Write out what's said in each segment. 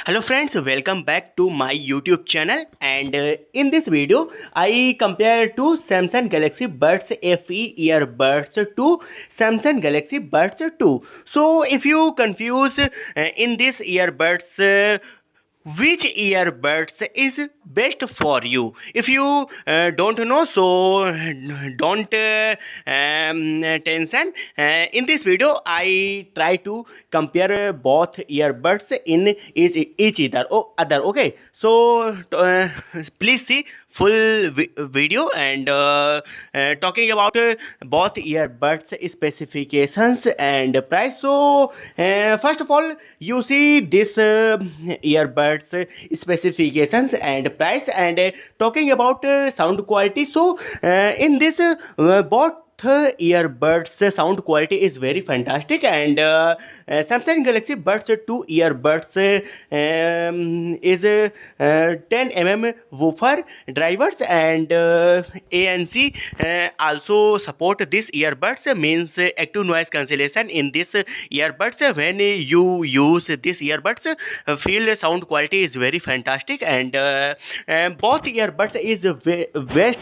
Hello friends, welcome back to my YouTube channel. And in this video I compare two Samsung Galaxy Buds FE earbuds to Samsung Galaxy Buds 2. So if you confuse in this earbuds, which earbuds is best for you, if you don't know, so don't tension. In this video I try to compare both earbuds in each other. Okay, so please see full video. And talking about both earbuds specifications and price. So first of all, you see this earbuds specifications and price. And talking about sound quality. So in this both earbuds sound quality is very fantastic. And Samsung Galaxy Buds 2 earbuds is 10 woofer drivers. And ANC also support this earbuds, means active noise cancellation in this earbuds. When you use this earbuds, feel sound quality is very fantastic. And both earbuds is best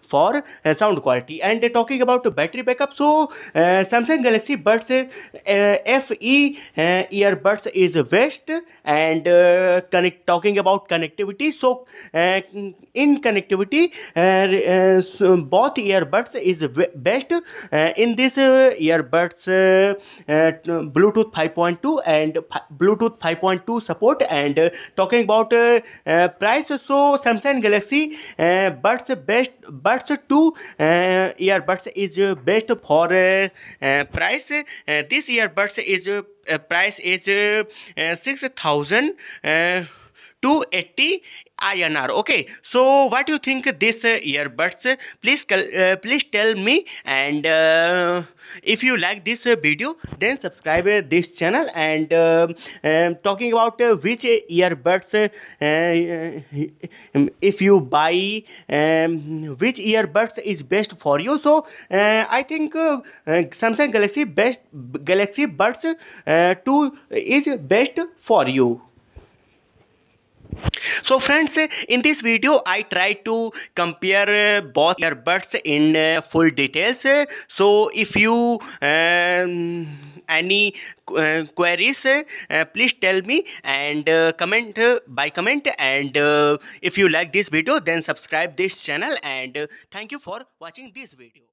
for sound quality. And talking about battery backup, so Samsung Galaxy Buds FE earbuds is best. And talking about connectivity, so in connectivity, so both earbuds is best in this earbuds Bluetooth 5.2 and Bluetooth 5.2 support. And talking about price, so Samsung Galaxy Buds 2 earbuds is best for price. This earbuds is price is 6,000 to 80 INR. Okay, so what do you think this earbuds? Please tell me. And if you like this video, then subscribe this channel. And talking about which earbuds, if you buy, which earbuds is best for you. So I think Samsung Galaxy Buds 2 is best for you. So friends, in this video I try to compare both earbuds in full details. So if you any queries, please tell me. And comment by comment. And if you like this video, then subscribe this channel. And thank you for watching this video.